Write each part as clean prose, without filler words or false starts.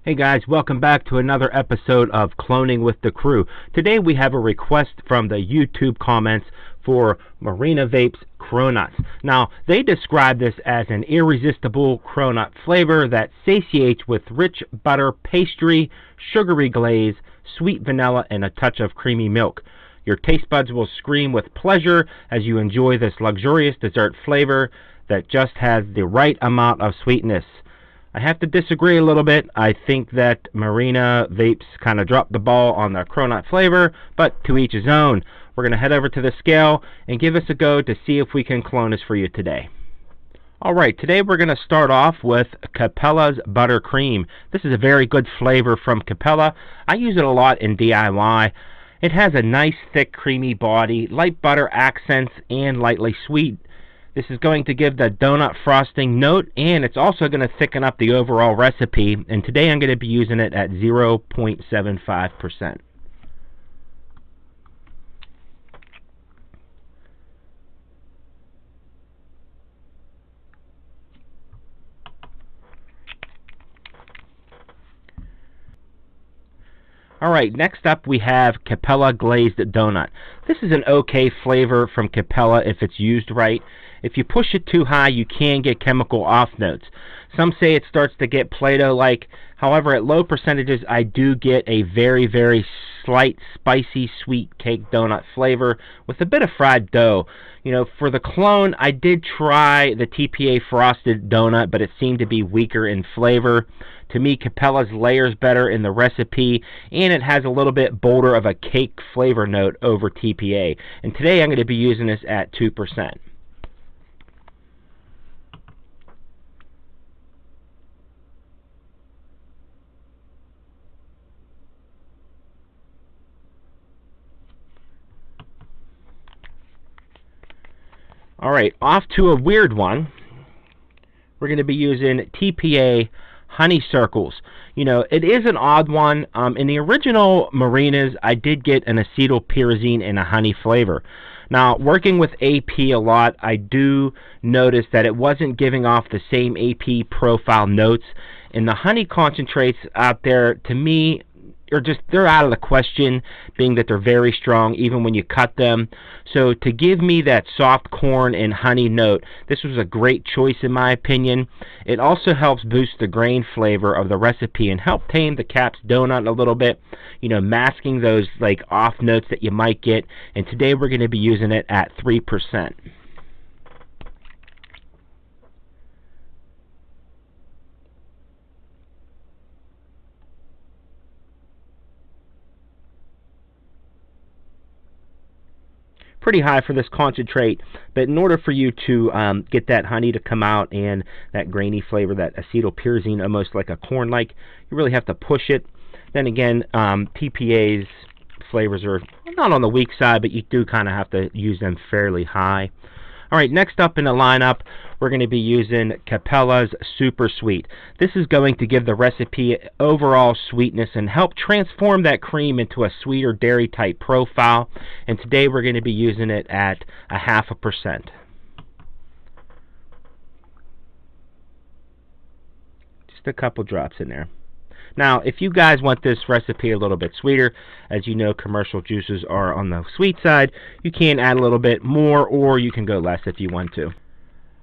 Hey guys, welcome back to another episode of Cloning with the Crew. Today we have a request from the YouTube comments for Marina Vapes Kronuts. Now, they describe this as an irresistible cronut flavor that satiates with rich butter, pastry, sugary glaze, sweet vanilla, and a touch of creamy milk. Your taste buds will scream with pleasure as you enjoy this luxurious dessert flavor that just has the right amount of sweetness. I have to disagree a little bit. I think that Marina Vapes kind of dropped the ball on the cronut flavor, but to each his own. We're going to head over to the scale and give us a go to see if we can clone this for you today. Alright, today we're going to start off with Capella's Buttercream. This is a very good flavor from Capella. I use it a lot in DIY. It has a nice, thick, creamy body, light butter accents, and lightly sweet. This is going to give the donut frosting note, and it's also going to thicken up the overall recipe. And today I'm going to be using it at 0.75%. Alright, next up we have Capella Glazed Donut. This is an okay flavor from Capella if it's used right. If you push it too high, you can get chemical off notes. Some say it starts to get Play-Doh-like. However, at low percentages, I do get a very, very slight, spicy, sweet cake donut flavor with a bit of fried dough. You know, for the clone, I did try the TPA frosted donut, but it seemed to be weaker in flavor. To me, Capella's layers better in the recipe, and it has a little bit bolder of a cake flavor note over TPA. And today I'm going to be using this at 2%. Alright, off to a weird one. We're going to be using TPA honey circles. You know, it is an odd one. In the original Marinas, I did get an acetylpyrazine and a honey flavor. Now, working with AP a lot, I do notice that it wasn't giving off the same AP profile notes. And the honey concentrates out there, to me, they're out of the question, being that they're very strong even when you cut them. So to give me that soft corn and honey note, this was a great choice in my opinion. It also helps boost the grain flavor of the recipe and help tame the Cap's donut a little bit, you know, masking those like off notes that you might get. And today we're going to be using it at 3%. Pretty high for this concentrate, but in order for you to get that honey to come out and that grainy flavor, that acetylpyrazine, almost like a corn-like, you really have to push it. Then again, TPA's flavors are not on the weak side, but you do kind of have to use them fairly high. Alright, next up in the lineup, we're going to be using Capella's Super Sweet. This is going to give the recipe overall sweetness and help transform that cream into a sweeter dairy type profile. And today we're going to be using it at 0.5%. Just a couple drops in there. Now, if you guys want this recipe a little bit sweeter, as you know, commercial juices are on the sweet side, you can add a little bit more, or you can go less if you want to.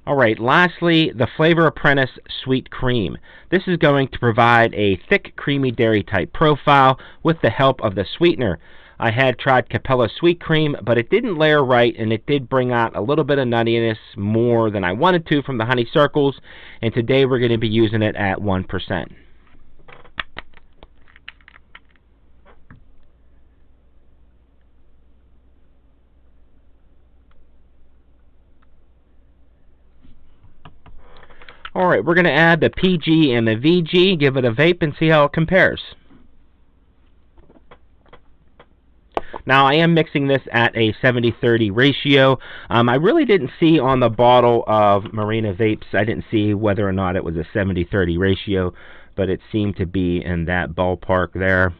Alright, lastly, the Flavor Apprentice Sweet Cream. This is going to provide a thick, creamy dairy type profile with the help of the sweetener. I had tried Capella Sweet Cream, but it didn't layer right, and it did bring out a little bit of nuttiness more than I wanted to from the honey circles, and today we're going to be using it at 1%. Alright, we're going to add the PG and the VG, give it a vape, and see how it compares. Now, I am mixing this at a 70-30 ratio. I really didn't see on the bottle of Marina Vapes, I didn't see whether or not it was a 70-30 ratio, but it seemed to be in that ballpark there.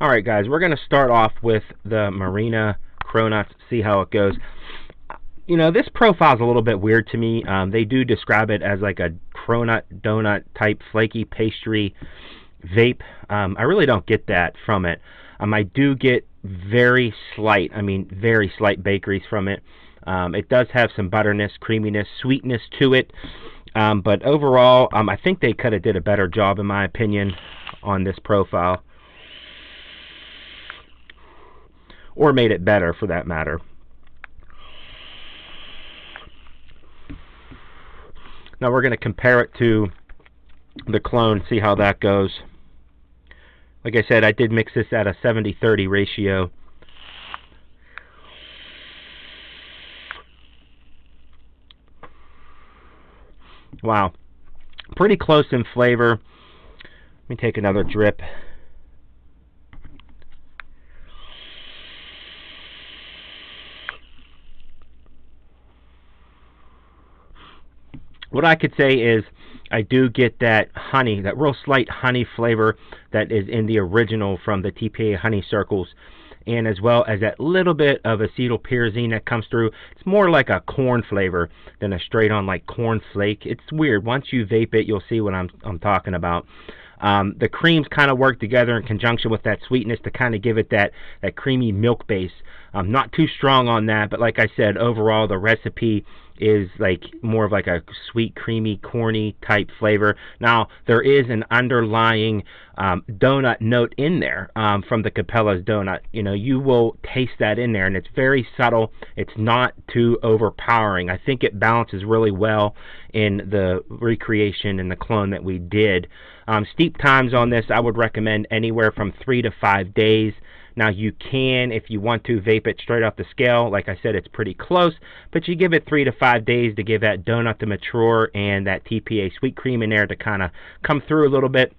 Alright guys, we're going to start off with the Marina Kronuts, see how it goes. You know, this profile is a little bit weird to me. They do describe it as like a cronut donut type flaky pastry vape. I really don't get that from it. I do get very slight bakeries from it. It does have some butterness, creaminess, sweetness to it. But overall, I think they could have did a better job, in my opinion, on this profile. Or made it better, for that matter. Now we're going to compare it to the clone, see how that goes. Like I said, I did mix this at a 70-30 ratio. Wow. Pretty close in flavor. Let me take another drip. What I could say is I do get that honey, that real slight honey flavor that is in the original from the TPA honey circles, and as well as that little bit of acetylpyrazine that comes through. It's more like a corn flavor than a straight on like corn flake. It's weird. Once you vape it, you'll see what I'm talking about. The creams kind of work together in conjunction with that sweetness to kind of give it that creamy milk base. Not too strong on that, but like I said, overall the recipe is like more of like a sweet, creamy, corny type flavor. Now there is an underlying donut note in there from the Capella's donut. You know, you will taste that in there, and it's very subtle. It's not too overpowering. I think it balances really well in the recreation and the clone that we did. Steep times on this, I would recommend anywhere from 3 to 5 days. Now you can, if you want to, vape it straight off the scale. Like I said, it's pretty close, but you give it 3 to 5 days to give that donut to mature and that TPA sweet cream in there to kind of come through a little bit.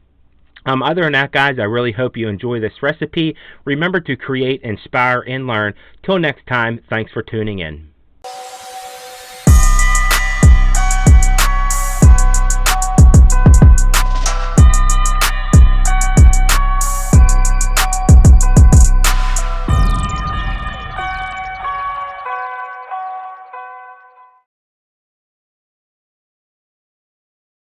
Other than that, guys, I really hope you enjoy this recipe. Remember to create, inspire, and learn. Till next time, thanks for tuning in.